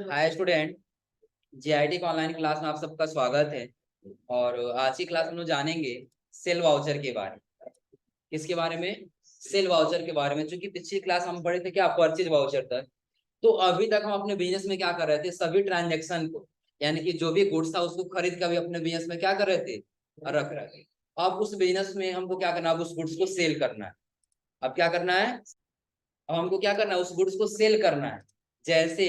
Hi student. GIT का online class में आप सबका स्वागत है। और आज की क्लास में हम लोग जानेंगे सेल वाउचर के बारे में। किसके बारे में? सेल वाउचर के बारे में। चूंकि पिछली क्लास हम पढ़े थे क्या, परचेज वाउचर तक। तो अभी तक हम अपने बिजनेस में क्या कर रहे थे, सभी ट्रांजेक्शन को, यानी कि जो भी गुड्स था उसको खरीद कर भी अपने बिजनेस में क्या कर रहे थे, रख रहे थे। अब उस बिजनेस में हमको क्या करना है, अब उस गुड्स को सेल करना है। अब क्या करना है, अब हमको क्या करना है, उस गुड्स को सेल करना है। जैसे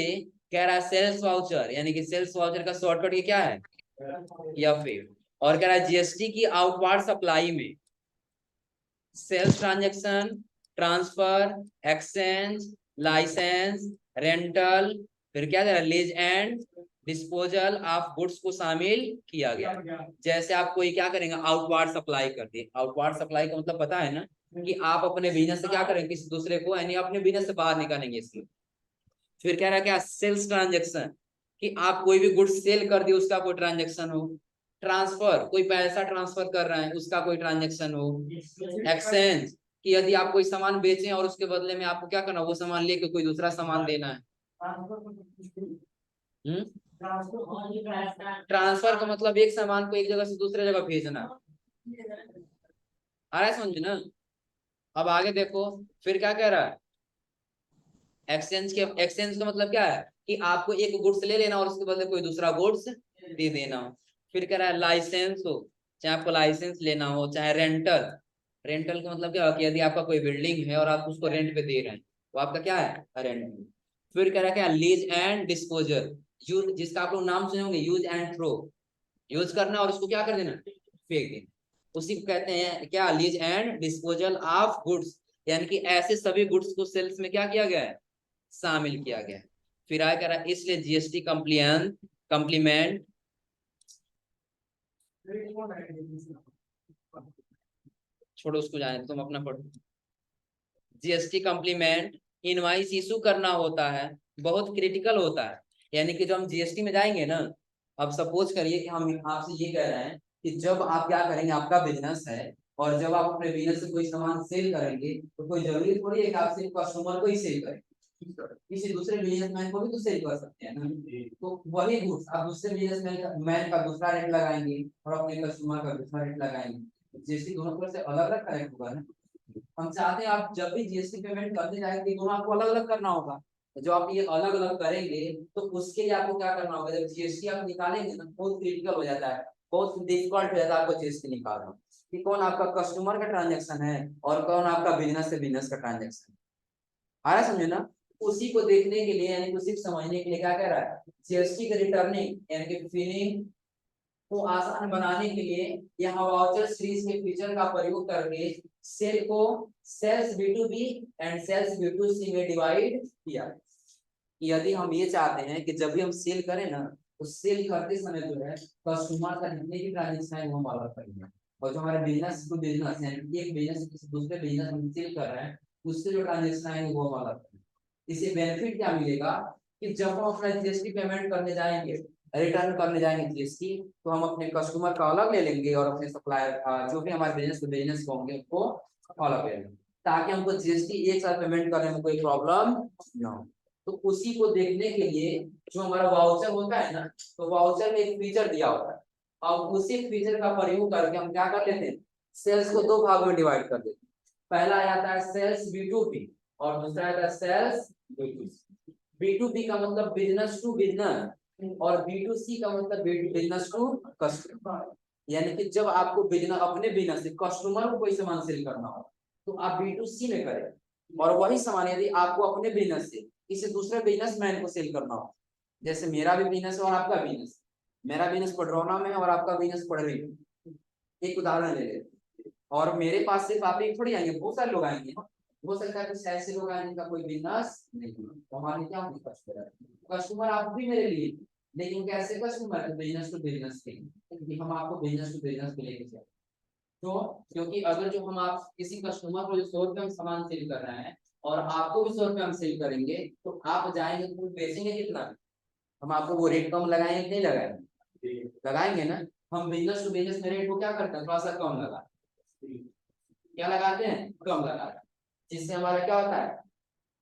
कह रहा है सेल्स वाउचर, यानी कि सेल्स वाउचर का शॉर्टकट ये क्या है, या फिर। और कह रहा है जीएसटी की आउटवार्ड सप्लाई में sales transaction, transfer, exchange, licence, rental, फिर क्या कह रहा है, lease and disposal of goods को शामिल किया गया। जैसे आप कोई क्या करेंगे, आउटवार्ड सप्लाई कर दी। आउटवार्ड सप्लाई का मतलब पता है ना, कि आप अपने बिजनेस से क्या करेंगे, किसी दूसरे को, यानी अपने बिजनेस से बाहर निकालेंगे इसलिए। फिर कह रहा है क्या, सेल्स ट्रांजेक्शन, कि आप कोई भी गुड्स सेल कर दिए उसका कोई ट्रांजेक्शन हो। ट्रांसफर, कोई पैसा ट्रांसफर कर रहे हैं उसका कोई ट्रांजेक्शन हो। एक्सचेंज, कि यदि आप कोई सामान बेचें और उसके बदले में आपको क्या करना, वो सामान लेके कोई दूसरा सामान देना है। हम्म ट्रांसफर का मतलब एक सामान को एक जगह से दूसरे जगह भेजना। आ रहा है समझ ना? अब आगे देखो, फिर क्या कह रहा है, एक्सचेंज का मतलब क्या है, कि आपको एक गुड्स ले लेना और उसके बदले कोई दूसरा गुड्स दे देना। फिर कह रहा है लाइसेंस हो, चाहे आपको लाइसेंस लेना हो, चाहे रेंटल। रेंटल का मतलब क्या है, कि यदि आपका कोई बिल्डिंग है और आप उसको रेंट पे दे रहे हैं तो आपका क्या है, रेंट। फिर कह रहा है क्या, लीज एंड डिस्पोजल, यूज, जिसका आप लोग नाम सुने होंगे, यूज एंड थ्रो। यूज करना और उसको क्या कर देना, फेंक देना। उसी को कहते हैं क्या, lease and disposal of goods, यानी कि ऐसे सभी गुड्स को सेल्स में क्या किया गया है, शामिल किया गया है। फिर आया कह रहा है इसलिए जीएसटी कंप्लियन कंप्लीमेंट, छोड़ो उसको, जाने दो, तुम अपना पढ़ो। जीएसटी कंप्लीमेंट इनवाइस इशू करना होता है, बहुत क्रिटिकल होता है। यानी कि जब हम जीएसटी में जाएंगे ना, अब सपोज करिए कि हम आपसे ये कह रहे हैं कि जब आप क्या करेंगे, आपका बिजनेस है और जब आप अपने बिजनेस से कोई सामान सेल करेंगे तो कोई जरूरी थोड़ी है कि आप सिर्फ कस्टमर को ही सेल करें, किसी दूसरे बिजनेसमैन को भी तो सेल कर सकते हैं ना। तो वही गुड्स आप दूसरे बिजनेसमैन का दूसरा रेट लगाएंगे और अपने कस्टमर का दूसरा रेट लगाएंगे, जीएसटी दोनों तरफ से अलग अलग करेक्ट होगा ना। हम चाहते हैं आप जब भी जीएसटी पेमेंट करते जाएंगे दोनों आपको अलग अलग करना होगा। जो आप ये अलग अलग करेंगे तो उसके लिए आपको क्या करना होगा, जब जीएसटी आप निकालेंगे ना, बहुत क्रिटिकल हो जाता है, बहुत डिफिकल्ट हो जाता है आपको जीएसटी निकालना, कि कौन आपका कस्टमर का ट्रांजेक्शन है और कौन आपका बिजनेस से बिजनेस का ट्रांजेक्शन है। आ रहा है समझे ना? उसी को देखने के लिए, यानी उसी को समझने के लिए क्या कह रहा है, जीएसटी के रिटर्निंग यानी कि फिलिंग को आसान बनाने के लिए यहाँ वाउचर सीरीज के फीचर का प्रयोग करके सेल को sales B and sales B में डिवाइड किया। यदि हम ये चाहते हैं कि जब भी हम सेल करें ना, तो सेल करते समय जो है कस्टमर का जितने भी ट्रांजेक्शन है वो हम अलग करेंगे, और जो हमारे बिजनेस टू बिजनेस यानी एक बिजनेस किसी दूसरे बिजनेस में सेल कर रहे हैं उससे जो ट्रांजेक्शन है वो हम अलग करेंगे। इससे बेनिफिट क्या मिलेगा, कि जब हम अपना जीएसटी पेमेंट करने जाएंगे, रिटर्न करने जाएंगे जीएसटी, तो हम अपने कस्टमर का अलग ले लेंगे और अपने सप्लायर जो भी हमारे बिजनेस होंगे उनको अलग ले लेंगे, ताकि हमको जीएसटी एक साथ पेमेंट करने में कोई प्रॉब्लम ना हो। तो उसी को देखने के लिए जो हमारा वाउचर होता है ना, तो वाउचर में एक फीचर दिया होता है, और उसी फीचर का प्रयोग करके हम क्या कर लेते हैं, सेल्स को दो भाग में डिवाइड कर देते हैं। पहला आता है सेल्स बी और दूसरा आता है सेल्स बी का मतलब बिजनेस टू बिजनेस और बी का मतलब बिजनेस टू कस्टमर। यानी कि जब आपको बिजनेस अपने बिजनेस से कस्टमर को कोई सामान सेल करना हो तो आप बी में करें, और वही सामान यदि आपको अपने बिजनेस से किसी दूसरे बिजनेसमैन को सेल करना हो, जैसे मेरा भी बिजनेस है और आपका बिजनेस, मेरा बिजनेस पडरौना में है और आपका बिजनेस पड़री में, एक उदाहरण ले लेते। और मेरे पास सिर्फ आप एक थोड़ी आएंगे, बहुत सारे लोग आएंगे, हो सकता है कुछ ऐसे लोग आए जिनका कोई बिजनेस नहीं, तो हमारे क्या होंगे कस्टमर, कस्टमर आप भी मेरे लिए, लेकिन कैसे कस्टमर, बिजनेस टू बिजनेस के, क्योंकि हम आपको बिजनेस टू बिजनेस पे लेके चले। तो क्योंकि अगर जो हम आप किसी कस्टमर को जो 100 रुपए में सामान सेल कर रहे हैं और आपको भी 100 रुपए हम सेल करेंगे, तो आप जाएंगे तो बेचेंगे कितना, हम आपको वो रेट कम लगाएंगे कि नहीं लगाएंगे, लगाएंगे ना। हम बिजनेस टू बिजनेस में रेट को क्या करते हैं, थोड़ा सा कम लगाते, क्या लगाते हैं, कम लगाते हैं, जिससे हमारा क्या होता है,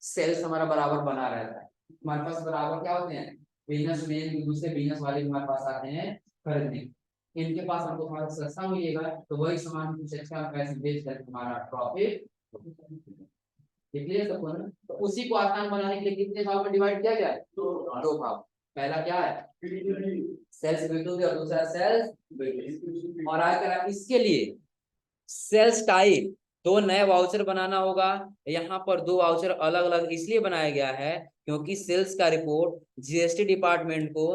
सेल्स हमारा बराबर बना रहता है। हमारे पास बराबर क्या होते हैं, बिजनेस मैन दूसरे बिजनेस वाले हमारे पास आते हैं खरीदने, इनके पास हमको थोड़ा सस्ता मिलेगा तो वही सामान कुछ अच्छा पैसे बेच कर हमारा प्रॉफिट क्लियर सबको ना। तो उसी को आसान बनाने के लिए कितने भाग में डिवाइड किया गया है, दो भाग। पहला क्या है सेल्स B2B और दूसरा सेल्स B2C। और आगे इसके लिए सेल्स टाइप दो नए वाउचर बनाना होगा। यहाँ पर दो वाउचर अलग अलग इसलिए बनाया गया है क्योंकि सेल्स का रिपोर्ट जीएसटी डिपार्टमेंट को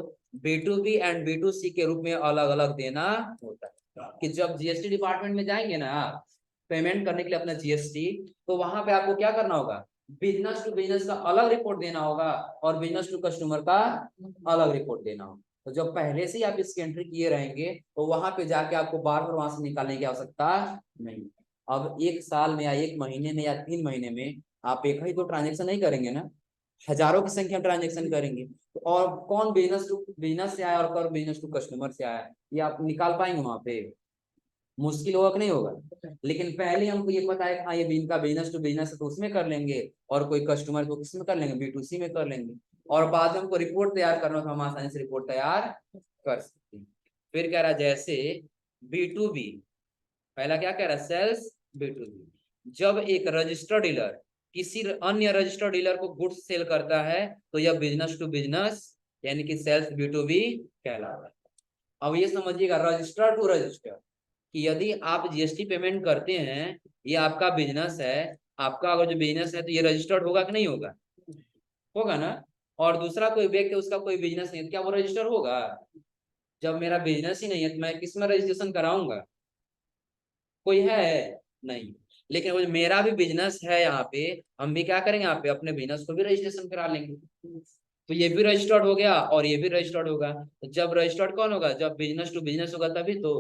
B2B एंड B2C के रूप में अलग अलग देना होता है। कि जब जीएसटी डिपार्टमेंट में जाएंगे ना आप पेमेंट करने के लिए अपना जीएसटी, तो वहां पे आपको क्या करना होगा, बिजनेस टू बिजनेस का अलग रिपोर्ट देना होगा और बिजनेस टू कस्टमर का अलग रिपोर्ट देना होगा। तो जब पहले से ही आप इसकी एंट्री किए रहेंगे तो वहां पे जाके आपको बार बार वहां से निकालने की आवश्यकता नहीं। अब एक साल में या एक महीने में या 3 महीने में आप एक ही तो ट्रांजेक्शन नहीं करेंगे ना, हजारों की संख्या में ट्रांजेक्शन करेंगे। तो और कौन बिजनेस टू बिजनेस से आया और कौन बिजनेस टू कस्टमर से आया, ये आप निकाल पाएंगे वहां पे, मुश्किल होगा कि नहीं होगा। लेकिन पहले हमको ये पता है कि हाँ ये इनका बिजनेस टू बिजनेस है तो उसमें कर लेंगे, और कोई कस्टमर को किसमें कर लेंगे, B2C में कर लेंगे। और बाद में हमको रिपोर्ट तैयार करना तो हम आसानी से रिपोर्ट तैयार कर सकते हैं। फिर कह रहा है जैसे B2B, पहला क्या कह रहा है सेल्स B2B, जब एक रजिस्टर्ड डीलर किसी अन्य रजिस्टर्ड डीलर को गुड्स सेल करता है तो यह बिजनेस टू बिजनेस यानी कि सेल्स B2B कहलाता है। अब ये समझिएगा रजिस्टर टू रजिस्टर कि यदि आप जीएसटी पेमेंट करते हैं, ये आपका बिजनेस है, आपका अगर जो बिजनेस है तो ये रजिस्टर्ड होगा कि नहीं होगा, होगा ना। और दूसरा कोई व्यक्ति उसका कोई बिजनेस नहीं है, क्या वो रजिस्टर होगा। जब मेरा बिजनेस ही नहीं है तो मैं किस में रजिस्ट्रेशन कराऊंगा, कोई है नहीं। लेकिन वो मेरा भी बिजनेस है यहाँ पे, हम भी क्या करेंगे यहाँ पे अपने बिजनेस को भी रजिस्ट्रेशन करा लेंगे, तो ये भी रजिस्टर्ड हो गया और ये भी रजिस्टर्ड होगा। तो जब रजिस्टर्ड कौन होगा, जब बिजनेस टू बिजनेस होगा तभी तो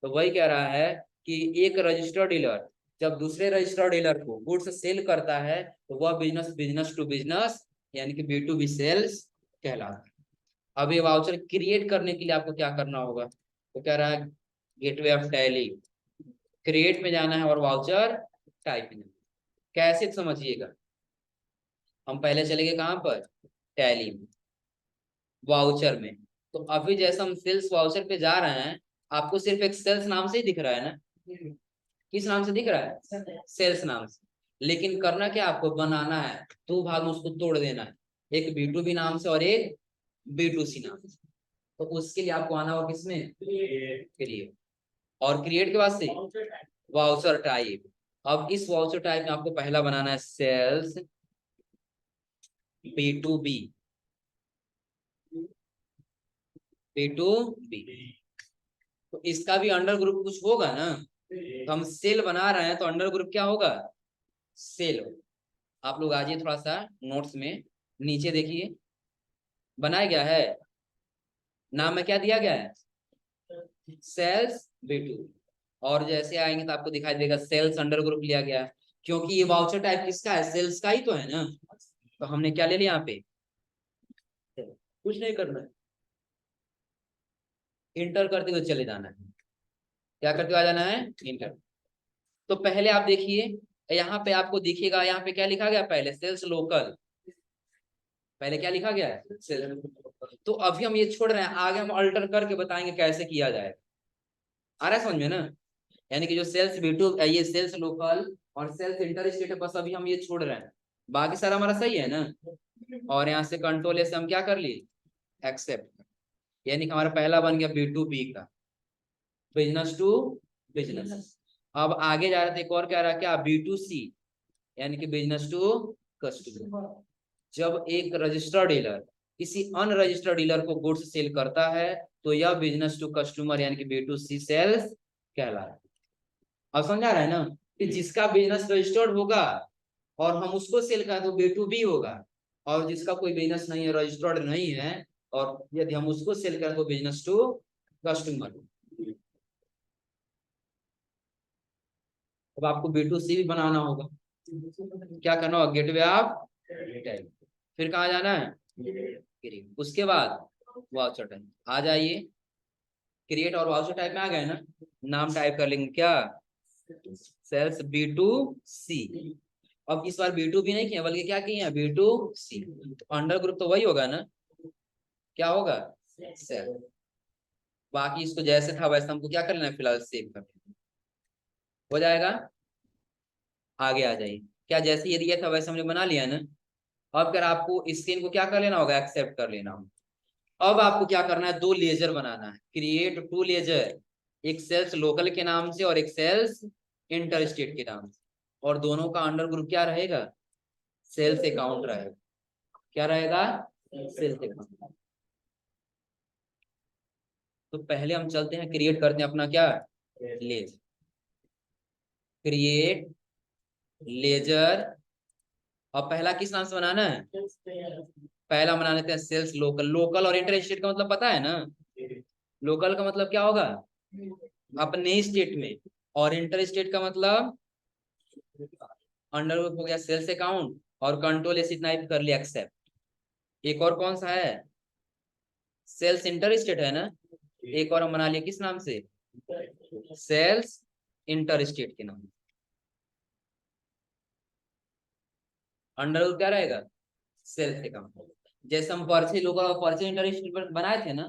वही कह रहा है कि एक रजिस्टर्ड डीलर जब दूसरे रजिस्टर्ड डीलर को गुड्स सेल करता है तो वह बिजनेस बिजनेस टू बिजनेस यानी कि B2B सेल्स कहलाता है। अब ये वाउचर क्रिएट करने के लिए आपको क्या करना होगा, तो कह रहा है गेटवे ऑफ टैली, क्रिएट में जाना है और वाउचर टाइप में। कैसे समझिएगा, हम पहले चले गए कहां पर, टैली में, वाउचर में। तो अभी जैसे हम सेल्स वाउचर पे जा रहे हैं, आपको सिर्फ एक सेल्स नाम से ही दिख रहा है ना, किस नाम से दिख रहा है, सेल्स नाम से। लेकिन करना क्या, आपको बनाना है दो भाग में उसको तोड़ देना है, एक B2B नाम से और एक B2C नाम से। तो उसके लिए आपको आना होगा किसमें, क्रिएट, और क्रिएट के बाद से वाउचर टाइप। अब इस वाउचर टाइप में आपको पहला बनाना है सेल्स B2B, B2B। तो इसका भी अंडर ग्रुप कुछ होगा ना, तो हम सेल बना रहे हैं तो अंडर ग्रुप क्या होगा, सेल। आप लोग आइए थोड़ा सा नोट्स में नीचे देखिए, बनाया गया है, नाम में क्या दिया गया है, सेल्स B2। और जैसे आएंगे तो आपको दिखाई देगा सेल्स अंडर ग्रुप लिया गया है, क्योंकि ये वाउचर टाइप किसका है, सेल्स का ही तो है ना। तो हमने क्या ले लिया यहाँ पे, कुछ नहीं करना है, इंटर करते हुए चले जाना है। क्या करते हुए आ जाना है, इंटर। तो पहले आप देखिए यहाँ पे आपको दिखेगा, यहाँ पे क्या लिखा गया, पहले सेल्स लोकल, पहले क्या लिखा गया है सेल्स। तो अभी हम ये छोड़ रहे हैं, आगे हम अल्टर करके बताएंगे कैसे किया जाए। आ रहा है समझ में ना, यानी कि जो सेल्स B2 ये सेल्स लोकल और सेल्स इंटर स्टेट बस अभी हम ये छोड़ रहे हैं, बाकी सारा हमारा सही है ना। और यहाँ से कंट्रोल से हम क्या कर लिए, एक्सेप्ट, यानी कि हमारा पहला बन गया B2B का, बिजनेस टू बिजनेस। अब आगे जा रहे थे, एक और कह रहा है क्या, B2C यानी कि बिजनेस टू कस्टमर। जब एक रजिस्टर्ड डीलर किसी अनरजिस्टर्ड डीलर को गुड्स सेल करता है तो यह बिजनेस टू कस्टमर यानी कि B2C सेल्स कहलाता है। अब समझा रहा है ना, कि जिसका बिजनेस रजिस्टर्ड होगा और हम उसको सेल करें तो B2B होगा, और जिसका कोई बिजनेस नहीं है, रजिस्टर्ड नहीं है, और यदि हम उसको सेल करें तो बिजनेस टू कस्टमर। अब आपको B2C भी बनाना होगा, क्या करना होगा, गेटवे ऑफ टैली। फिर कहाँ जाना है, क्रिएट, उसके बाद वाउचर टाइप। आ जाइए क्रिएट और वाउचर टाइप में आ गए ना, नाम टाइप कर लेंगे क्या, सेल्स B2C। अब इस बार B2 भी नहीं किया बल्कि क्या किए हैं, B2C। अंडर ग्रुप तो वही होगा ना, क्या होगा, सेल। बाकी इसको जैसे था वैसे हमको क्या कर लेना है, फिलहाल सेव कर लेना। हो जाएगा, आगे आ जाइए। क्या जैसे ये दिया था वैसे हमने बना लिया ना। अब अगर आपको स्क्रीन को क्या कर लेना होगा, एक्सेप्ट कर लेना होगा। अब आपको क्या करना है, दो लेजर बनाना है, क्रिएट टू लेजर, एक सेल्स लोकल के नाम से और एक सेल्स इंटर स्टेट के नाम से, और दोनों का अंडर ग्रुप क्या रहेगा, सेल्स अकाउंट रहेगा। क्या रहेगा, सेल्स अकाउंट। तो पहले हम चलते हैं, क्रिएट करते हैं अपना क्या, लेजर, क्रिएट लेजर। और पहला किस नाम से बनाना है, पहला बना लेते हैं सेल्स लोकल। लोकल और इंटर स्टेट का मतलब पता है ना, लोकल का मतलब क्या होगा, अपने ही स्टेट में, और इंटर स्टेट का मतलब अंडर हो गया सेल्स अकाउंट, और कंट्रोल ऐसे इतना कर लिया, एक्सेप्ट। एक और कौन सा है, सेल्स इंटर स्टेट है ना, एक और हम बना लिया किस नाम से, सेल्स इंटर स्टेट के नाम। अंडर क्या रहेगा, सेल्स अकाउंट। जैसे हम परचेज लोकल और परचेज इंटर स्टेट बनाए थे ना,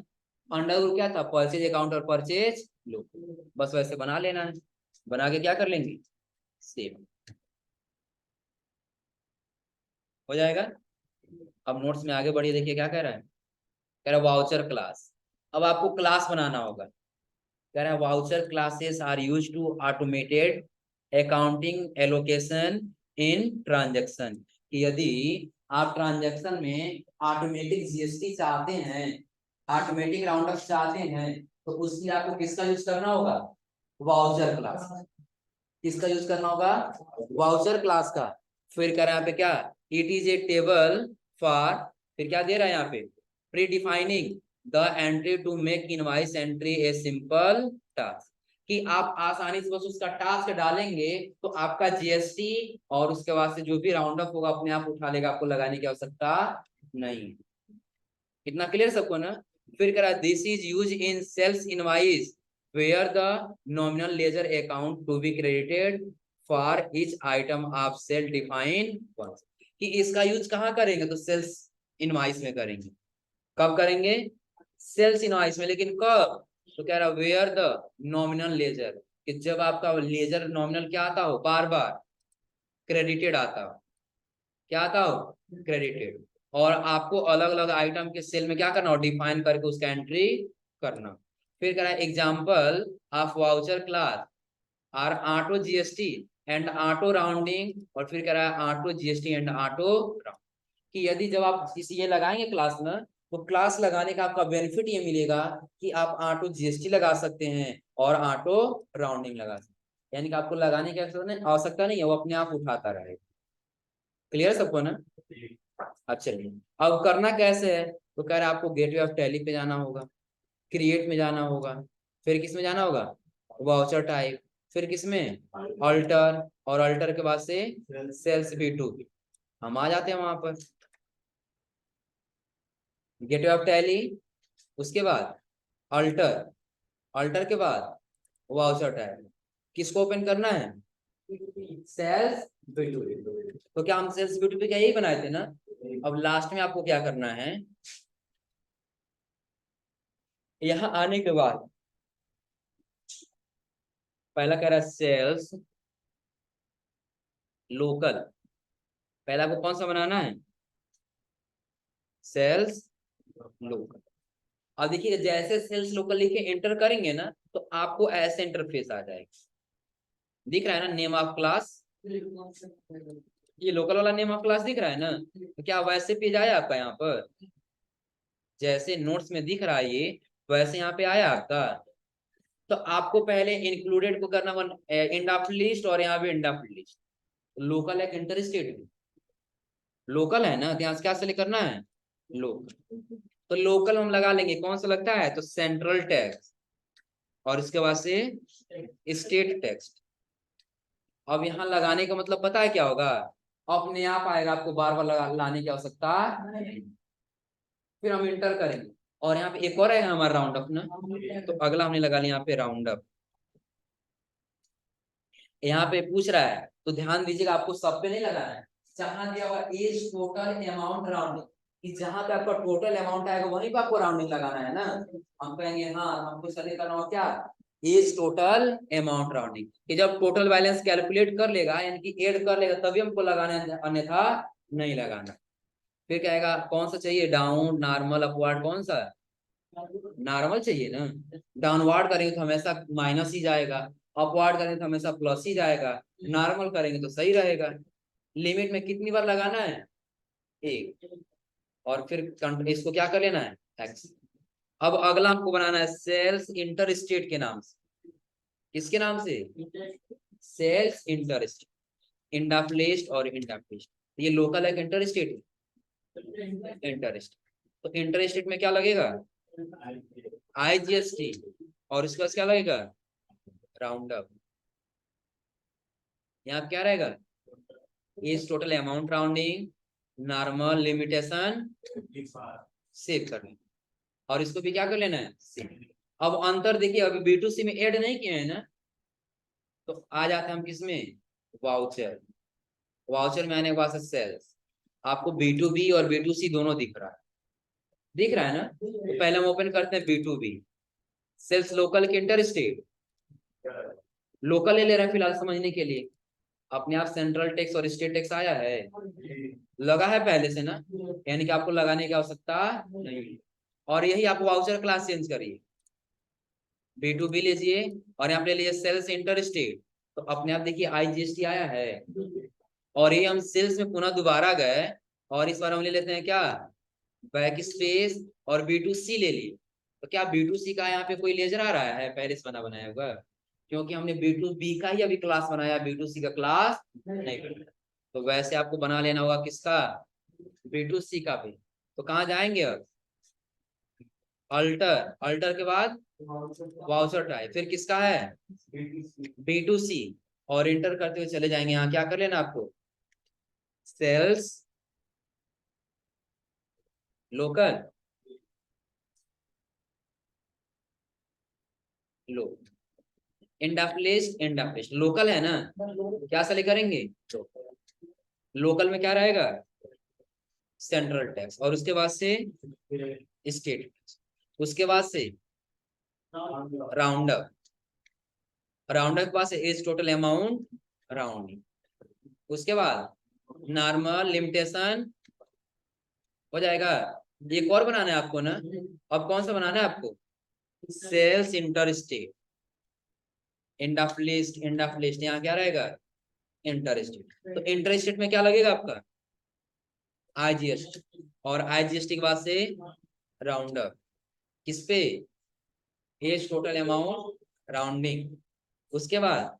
अंडर क्या था, परचेज अकाउंट और परचेज लोकल, बस वैसे बना लेना है। बना के क्या कर लेंगे, सेव हो जाएगा। अब नोट्स में आगे बढ़िए, देखिए क्या कह रहा है, कह रहा है वाउचर क्लास। अब आपको क्लास बनाना होगा। कह रहा है voucher classes are use to automated accounting allocation in transaction. कि यदि आप ट्रांजैक्शन में ऑटोमेटिक जीएसटी चाहते हैं, ऑटोमेटिक राउंड अप चाहते हैं, तो उसके लिए आपको किसका यूज करना होगा, वाउचर क्लास। किसका यूज करना होगा, वाउचर क्लास का। फिर कह रहा है यहाँ पे क्या, it is a table for, फिर क्या दे रहा है यहाँ पे, pre defining the entry to make invoice entry a simple task. कि आप आसानी से बस उसका टास्क डालेंगे तो आपका जीएसटी और उसके बाद से जो भी राउंड अप होगा अपने आप उठा लेगा, आपको लगाने की आवश्यकता नहीं। इतना क्लियर सबको ना। फिर कह रहा है this is use in sales invoice where the nominal ledger account to be credited for each item of sale define. कि इसका यूज कहाँ करेंगे, तो सेल्स इनवाइस में करेंगे। कब करेंगे, सेल्स इनवाइस में, लेकिन कब, तो कह रहा वेयर द नॉमिनल लेजर, कि जब आपका लेजर नॉमिनल क्या आता हो, बार बार क्रेडिटेड आता हो, क्या आता हो, क्रेडिटेड। और आपको अलग अलग आइटम के सेल में क्या करना हो, डिफाइन करके उसका एंट्री करना। फिर कह रहा है example of voucher class are auto GST and auto rounding, और फिर कह रहा है auto GST and auto round. कि यदि जब आप इस ये लगाएंगे क्लास में, तो क्लास लगाने का आपका बेनिफिट ये मिलेगा कि आप ऑटो जीएसटी लगा सकते हैं और ऑटो राउंडिंग लगा सकते हैं। यानी कि आपको लगाने की आवश्यकता नहीं है, वो अपने आप उठाता रहेगा। क्लियर सबको ना। अच्छा चलिए, अब करना कैसे है, तो कह रहे हैं आपको गेटवे ऑफ टैली पे जाना होगा, क्रिएट में जाना होगा, फिर किस में जाना होगा, वाउचर टाइप, फिर किस में, अल्टर, और अल्टर के बाद से सेल्स B2। हम आ जाते हैं वहां पर, गेटवे ऑफ टैली, उसके बाद अल्टर, अल्टर के बाद वाउचर टाइप। किसको ओपन करना है, सेल्स B2। तो क्या हम सेल्स B2 पे क्या यही बनाए थे ना। अब लास्ट में आपको क्या करना है, यहाँ आने के बाद पहला कह रहा है सेल्स लोकल, पहला को कौन सा बनाना है, सेल्स लोकल। अब देखिए जैसे सेल्स लोकल लिखे एंटर करेंगे ना, तो आपको ऐसे इंटरफेस आ जाएगा। दिख रहा है ना, नेम ऑफ क्लास, ये लोकल वाला नेम ऑफ क्लास दिख रहा है ना, तो क्या वैसे पेज आया आपका यहाँ पर, जैसे नोट्स में दिख रहा है ये, वैसे यहाँ पे आया आपका। तो आपको पहले इंक्लूडेड को करना होगा एंड ऑफ लिस्ट, और यहाँ पे एंड ऑफ लिस्ट। लोकल है इंटर स्टेट, लोकल है ना, तो यहाँ से क्या सेलेक्ट करना है, लोकल। तो लोकल हम लगा लेंगे, कौन सा लगता है, तो सेंट्रल टैक्स, और इसके बाद से स्टेट टैक्स। अब यहाँ लगाने का मतलब पता है क्या होगा, अपने आप आएगा, आपको बार बार लाने की आवश्यकता नहीं। फिर हम इंटर करेंगे, और यहाँ पे एक और है हमारा राउंड अप ना, तो अगला हमने लगा लिया यहाँ पे राउंड अप। यहाँ पे पूछ रहा है तो ध्यान दीजिएगा, आपको सब पे नहीं लगाना है। जहां दिया हुआ एज टोटल अमाउंट राउंडिंग, कि जहां पे आपका टोटल अमाउंट आएगा वहीं पे आपको राउंडिंग लगाना है ना। हम कहेंगे हाँ हमको सही करना हो क्या, एज टोटल अमाउंट राउंडिंग, कि जब टोटल बैलेंस कैलकुलेट कर लेगा यानी कि ऐड कर लेगा तभी हमको लगाना है, अन्यथा नहीं लगाना। फिर कहेगा कौन सा चाहिए, डाउन, नॉर्मल, अपवर्ड, कौन सा, नॉर्मल चाहिए ना। डाउनवर्ड करेंगे तो हमेशा माइनस ही जाएगा, अपवर्ड करेंगे तो हमेशा प्लस ही जाएगा, नॉर्मल करेंगे तो सही रहेगा। लिमिट में कितनी बार लगाना है, एक, और फिर इसको क्या कर लेना है, एक्स। अब अगला हमको बनाना है सेल्स इंटर स्टेट के नाम से। किसके नाम से, सेल्स इंटर स्टेट, इंडाप्लेस्ड और इंडाप्लेस्ड। ये लोकल है, इंटर स्टेट, इंटर स्टेट। तो इंटर स्टेट में क्या लगेगा, IGST, और इसके बाद क्या लगेगा, राउंड अप। यहाँ क्या रहेगा, इस total amount rounding, normal, limitation, save करना, और इसको भी क्या कर लेना है, सेव। अब अंतर देखिए, अभी B2C में ऐड नहीं किए हैं ना, तो आ जाते हैं हम किसमें, वाउचर। वाउचर में आने के बाद सेल्स, आपको B2B और B2C दोनों दिख रहा है, दिख रहा है ना। तो पहले हम ओपन करते हैं B2B, सेल्स लोकल के इंटर स्टेट, लोकल ले रहे हैं फिलहाल समझने के लिए। अपने आप सेंट्रल टैक्स और स्टेट टैक्स आया है, लगा है पहले से ना, यानी कि आपको लगाने की आवश्यकता नहीं। और यही आप वाउचर क्लास चेंज करिए, B2B लीजिए और यहाँ पे ले लीजिए सेल्स इंटर स्टेट, तो अपने आप देखिए IGST आया है। और ये हम सेल्स में पुनः दोबारा गए और इस बार हम ले लेते हैं क्या, बैक स्पेस, और B2C ले लिए। तो क्या B2C का यहाँ पे कोई लेजर आ रहा है पहले से बना बनाया होगा, क्योंकि हमने B2B का ही अभी क्लास बनाया, B2C का क्लास नहीं बनाया। तो वैसे आपको बना लेना होगा किसका, B2C का भी। तो कहाँ जाएंगे अब, अल्टर, अल्टर के बाद वाउचर टाइप, फिर किसका है, B2C, और इंटर करते हुए चले जाएंगे। यहाँ क्या कर लेना आपको, सेल्स लोकल, लो, इंडाप्लेस्ड, इंडाप्लेस्ड लोकल है ना, क्या सले करेंगे, लोकल में क्या रहेगा, सेंट्रल टैक्स, और उसके बाद से स्टेट टैक्स, उसके बाद से राउंड अप, राउंड अप के पास एज टोटल अमाउंट राउंडिंग, उसके बाद नॉर्मल, लिमिटेशन हो जाएगा। एक और बनाना है आपको ना, अब कौन सा बनाना है आपको, सेल्स इंटर स्टेट, इंडाप्लेस्ड, इंडाप्लेस्ड यहाँ क्या रहेगा, इंटर स्टेट। तो इंटर स्टेट में क्या लगेगा आपका, IGST, और IGST के बाद से राउंड अप, किस पे, एज टोटल अमाउंट राउंडिंग, उसके बाद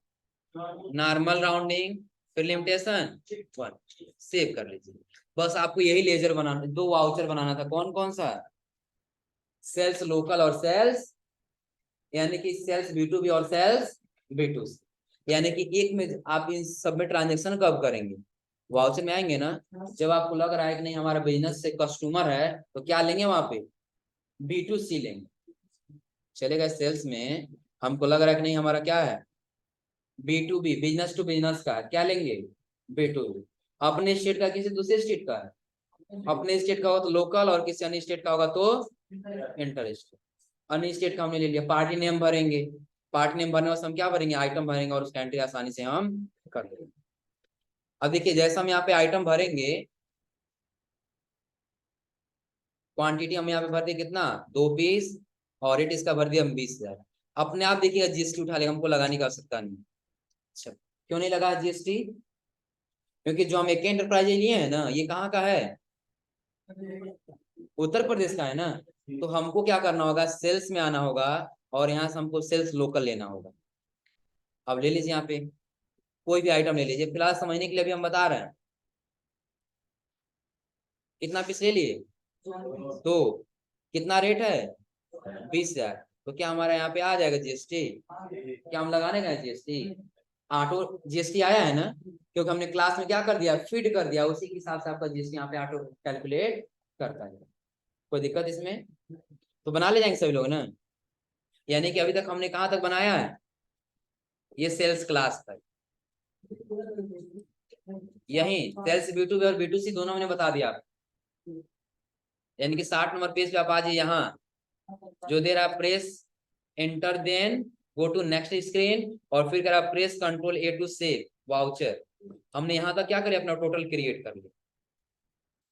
नॉर्मल राउंडिंग, फिर लिमिटेशन 1, सेव कर लीजिए। बस आपको यही लेजर बनाना, दो वाउचर बनाना था, कौन कौन सा, सेल्स लोकल और सेल्स, यानी कि सेल्स B2B और सेल्स B2C, यानी कि एक में आप इन सब में ट्रांजेक्शन कब करेंगे, वाउचर में आएंगे ना, जब आपको लग रहा है कि नहीं हमारा बिजनेस से कस्टमर है तो क्या लेंगे वहां पे, B2C लेंगे, चलेगा। सेल्स में हमको लग रहा है कि नहीं हमारा क्या है, B2B, बिजनेस टू बिजनेस का, क्या लेंगे, B2B। अपने स्टेट का किसी दूसरे स्टेट का, अपने स्टेट का होगा तो लोकल, और किसी अन्य स्टेट का होगा तो इंटर स्टेट। अन्य स्टेट का हमने ले लिया, पार्टी नेम भरेंगे, पार्टी नेम भरने वास्ते हम क्या भरेंगे, आइटम भरेंगे, और उसका एंट्री आसानी से हम कर देंगे। अब देखिए जैसे हम यहाँ पे आइटम भरेंगे, क्वांटिटी हम यहाँ पे भर दिए कितना, 2 पीस, और रेट इसका भर दिया हम 20,000। अपने आप देखिएगा GST उठा लेगा, हमको लगाने की आवश्यकता नहीं। अच्छा क्यों नहीं लगा GST, क्योंकि जो हम एक एंटरप्राइज लिए हैं ना, ये कहाँ का है, उत्तर प्रदेश का है ना। तो हमको क्या करना होगा, सेल्स में आना होगा, और यहाँ से हमको सेल्स लोकल लेना होगा। अब ले लीजिए यहाँ पे कोई भी आइटम ले लीजिए, फिलहाल समझने के लिए भी हम बता रहे हैं। कितना पीस ले लिए, तो कितना रेट है, 20,000। तो क्या हमारा यहाँ पे आ जाएगा GST, क्या हम लगाने का GST, ऑटो GST आया है ना, क्योंकि हमने क्लास में क्या कर दिया, फीड कर दिया, उसी के हिसाब से आपका GST यहाँ पे ऑटो कैलकुलेट करता है। कोई दिक्कत इसमें, तो बना ले जाएंगे सभी लोग ना। यानी कि अभी तक हमने कहाँ तक बनाया है, ये सेल्स क्लास तक, यही सेल्स B2B और B2C दोनों मैंने बता दिया आपको। यानी कि 60 नंबर पेज पे आप आ जाइए, यहाँ जो दे रहा press enter then go to next screen, और फिर करा press Ctrl+A to save voucher. हमने यहाँ तक क्या करे, अपना टोटल क्रिएट कर लिया,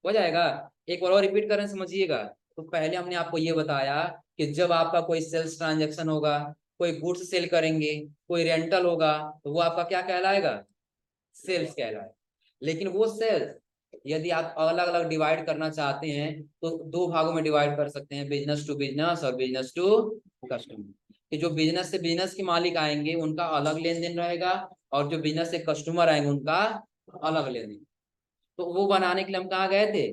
हो जाएगा। एक बार और रिपीट करें, समझिएगा। तो पहले हमने आपको ये बताया कि जब आपका कोई सेल्स ट्रांजैक्शन होगा, कोई गुड्स सेल करेंगे, कोई रेंटल होगा, तो वो आपका क्या कहलाएगा, सेल्स कहलाएगा। लेकिन वो सेल्स यदि आप अलग अलग डिवाइड करना चाहते हैं तो दो भागों में डिवाइड कर सकते हैं, बिजनेस टू बिजनेस और बिजनेस टू कस्टमर। कि जो बिजनेस से बिजनेस के मालिक आएंगे उनका अलग लेन देन रहेगा, और जो बिजनेस से कस्टमर आएंगे उनका अलग लेन देन। तो वो बनाने के लिए हम कहाँ गए थे,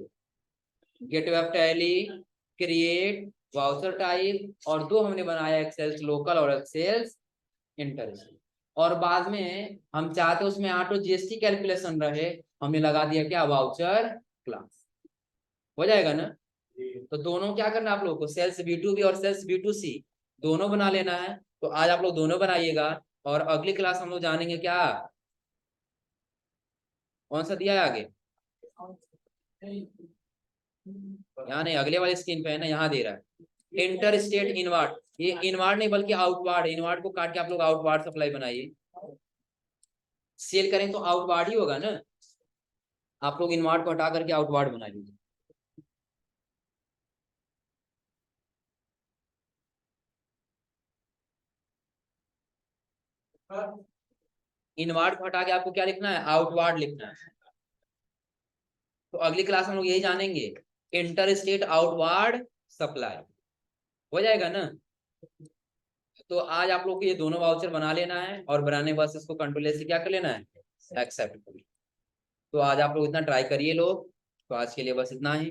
gateway of tally, create, voucher type, और दो हमने बनाया, एक्सेल्स लोकल और एक्सेल्स इंटरेस्ट। और बाद में हम चाहते उसमें ऑटो जीएसटी कैलकुलेशन रहे, हमने लगा दिया क्या, वाउचर क्लास। हो जाएगा ना। तो दोनों क्या करना आप लोगों को, सेल्स B2B और सेल्स B2C दोनों बना लेना है। तो आज आप लोग दोनों बनाइएगा, और अगली क्लास हम लोग जानेंगे क्या, कौन सा दिया है आगे, यहाँ नहीं, अगले वाले स्क्रीन पे है ना, यहाँ दे रहा है इंटर स्टेट इनवार्ड। ये इनवार्ड नहीं बल्कि आउटवार्ड, इनवार्ड को काट के आप लोग आउटवार्ड सप्लाई बनाइए। सेल करें तो आउटवार्ड ही होगा ना, आप लोग इनवार्ड को हटा करके आउटवार्ड बना लीजिए। इनवार्ड को हटा के आपको क्या लिखना है, आउटवार्ड लिखना है। तो अगली क्लास में हम लोग यही जानेंगे, इंटर स्टेट आउटवार्ड सप्लाई। हो जाएगा ना। तो आज आप लोग को ये दोनों वाउचर बना लेना है, और बनाने बस इसको Ctrl+A से क्या कर लेना है, एक्सेप्ट कर। तो आज आप लोग इतना ट्राई करिए लोग। तो आज के लिए बस इतना ही।